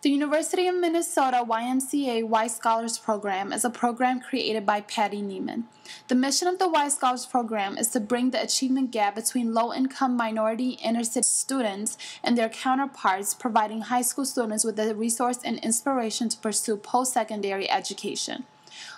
The University of Minnesota YMCA Y Scholars Program is a program created by Patty Neiman. The mission of the Y Scholars Program is to bring the achievement gap between low-income minority inner-city students and their counterparts, providing high school students with the resource and inspiration to pursue post-secondary education.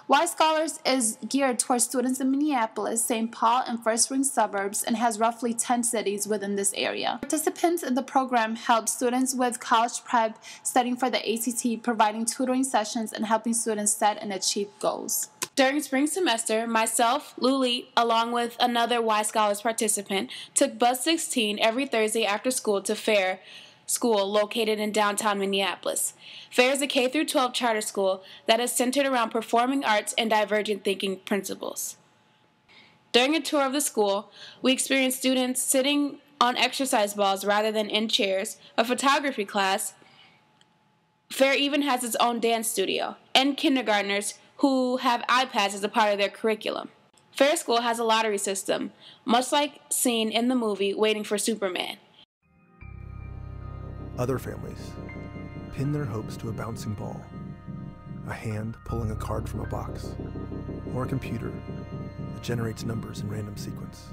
Y Scholars is geared towards students in Minneapolis, St. Paul, and first-ring suburbs and has roughly 10 cities within this area. Participants in the program help students with college prep, studying for the ACT, providing tutoring sessions, and helping students set and achieve goals. During spring semester, myself, Luli, along with another Y Scholars participant, took Bus 16 every Thursday after school to Fair School located in downtown Minneapolis. Fair is a K-12 charter school that is centered around performing arts and divergent thinking principles. During a tour of the school, we experienced students sitting on exercise balls rather than in chairs, a photography class. Fair even has its own dance studio, and kindergartners who have iPads as a part of their curriculum. Fair School has a lottery system, much like seen in the movie Waiting for Superman. Other families pin their hopes to a bouncing ball, a hand pulling a card from a box, or a computer that generates numbers in random sequence.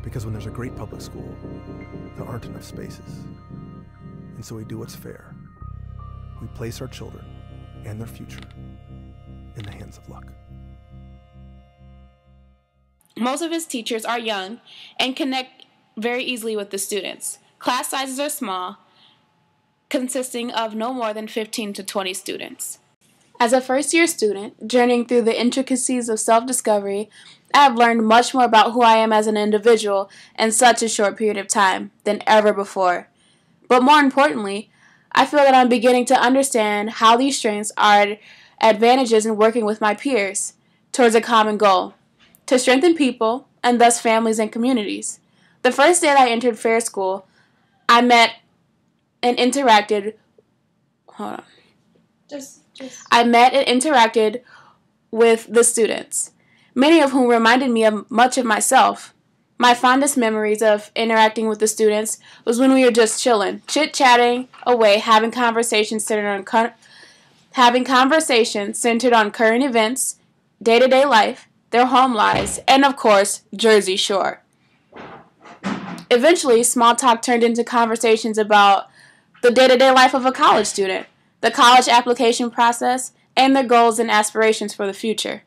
Because when there's a great public school, there aren't enough spaces. And so we do what's fair. We place our children and their future in the hands of luck. Most of his teachers are young and connect very easily with the students. Class sizes are small, consisting of no more than 15 to 20 students. As a first-year student, journeying through the intricacies of self-discovery, I have learned much more about who I am as an individual in such a short period of time than ever before. But more importantly, I feel that I'm beginning to understand how these strengths are advantages in working with my peers towards a common goal, to strengthen people and thus families and communities. The first day that I entered Fair School, I met and interacted. Hold on. I met and interacted with the students, many of whom reminded me of much of myself. My fondest memories of interacting with the students was when we were just chilling, chit-chatting away, having conversations centered on current events, day-to-day life, their home lives, and of course, Jersey Shore. Eventually, small talk turned into conversations about the day-to-day life of a college student, the college application process, and their goals and aspirations for the future.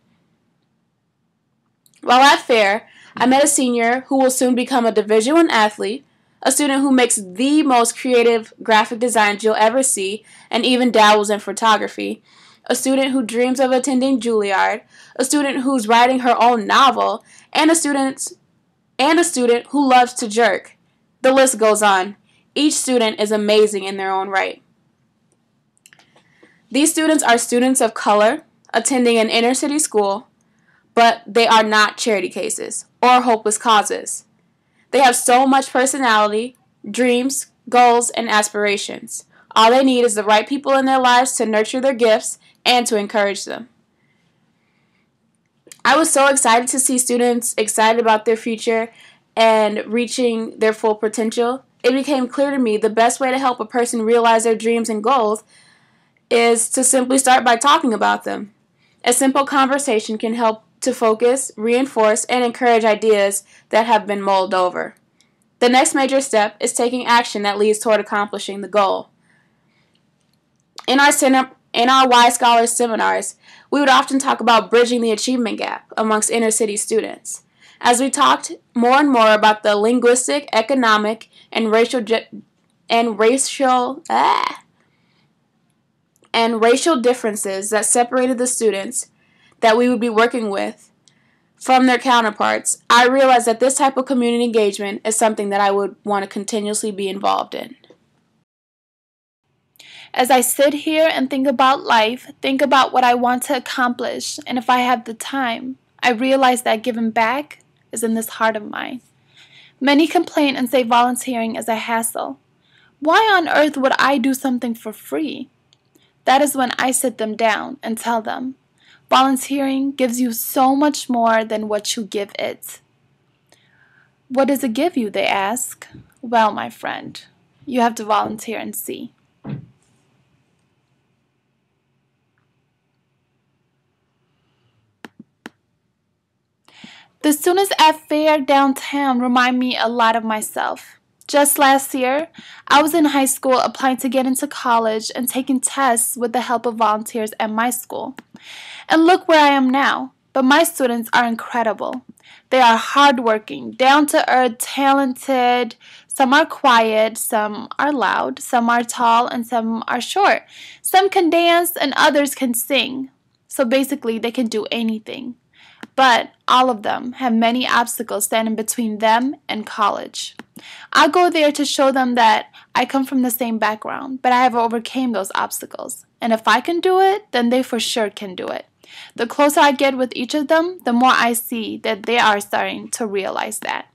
While at Fair, I met a senior who will soon become a Division I athlete, a student who makes the most creative graphic designs you'll ever see and even dabbles in photography, a student who dreams of attending Juilliard, a student who's writing her own novel, and a student who loves to jerk. The list goes on. Each student is amazing in their own right. These students are students of color, attending an inner-city school, but they are not charity cases or hopeless causes. They have so much personality, dreams, goals, and aspirations. All they need is the right people in their lives to nurture their gifts and to encourage them. I was so excited to see students excited about their future and reaching their full potential. It became clear to me the best way to help a person realize their dreams and goals is to simply start by talking about them. A simple conversation can help to focus, reinforce, and encourage ideas that have been mulled over. The next major step is taking action that leads toward accomplishing the goal. In our Y Scholars seminars, we would often talk about bridging the achievement gap amongst inner-city students. As we talked more and more about the linguistic, economic, and racial differences that separated the students that we would be working with from their counterparts, I realized that this type of community engagement is something that I would want to continuously be involved in. As I sit here and think about life, think about what I want to accomplish, and if I have the time, I realize that giving back is in this heart of mine. Many complain and say volunteering is a hassle. Why on earth would I do something for free? That is when I sit them down and tell them, volunteering gives you so much more than what you give it. What does it give you, they ask. Well, my friend, you have to volunteer and see. The students at Fair downtown remind me a lot of myself. Just last year, I was in high school applying to get into college and taking tests with the help of volunteers at my school. And look where I am now. But my students are incredible. They are hardworking, down-to-earth, talented. Some are quiet, some are loud, some are tall, and some are short. Some can dance and others can sing. So basically, they can do anything. But all of them have many obstacles standing between them and college. I go there to show them that I come from the same background, but I have overcame those obstacles. And if I can do it, then they for sure can do it. The closer I get with each of them, the more I see that they are starting to realize that.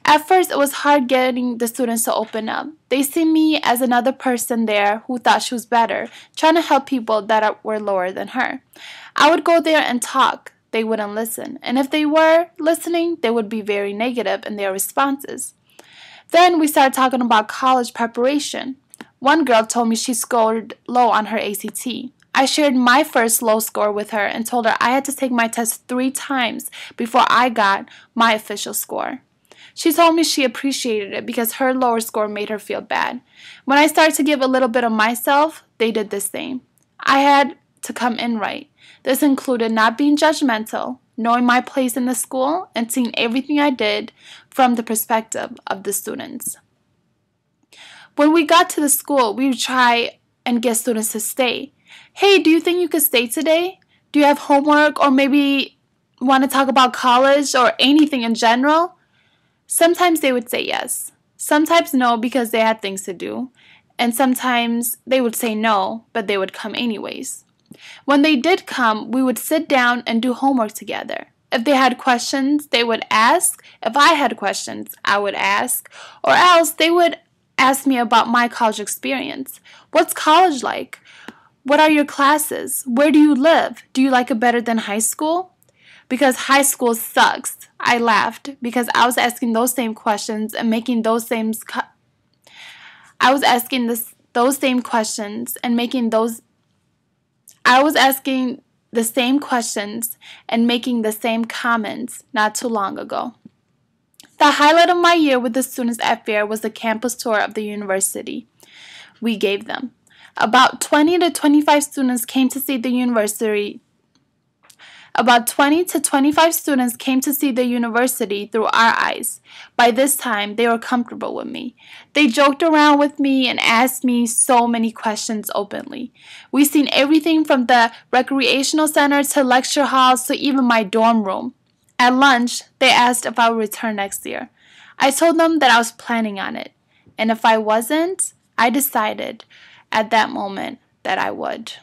At first, it was hard getting the students to open up. They see me as another person there who thought she was better, trying to help people that were lower than her. I would go there and talk. They wouldn't listen. And if they were listening, they would be very negative in their responses. Then we started talking about college preparation. One girl told me she scored low on her ACT. I shared my first low score with her and told her I had to take my test 3 times before I got my official score. She told me she appreciated it because her lower score made her feel bad. When I started to give a little bit of myself, they did the same. I had to come in right. This included not being judgmental, knowing my place in the school, and seeing everything I did from the perspective of the students. When we got to the school, we would try and get students to stay. Hey, do you think you could stay today? Do you have homework or maybe want to talk about college or anything in general? Sometimes they would say yes. Sometimes no because they had things to do. And sometimes they would say no, but they would come anyways. When they did come, we would sit down and do homework together. If they had questions, they would ask. If I had questions, I would ask. Or else they would ask me about my college experience. What's college like? What are your classes? Where do you live? Do you like it better than high school? Because high school sucks. I laughed because I was asking those same questions and making those same I was asking those same questions and making those I was asking the same questions and making the same comments not too long ago. The highlight of my year with the students at Fair was the campus tour of the university we gave them. About 20 to 25 students came to see the university. About 20 to 25 students came to see the university through our eyes. By this time, they were comfortable with me. They joked around with me and asked me so many questions openly. We've seen everything from the recreational center to lecture halls to even my dorm room. At lunch, they asked if I would return next year. I told them that I was planning on it. And if I wasn't, I decided at that moment that I would.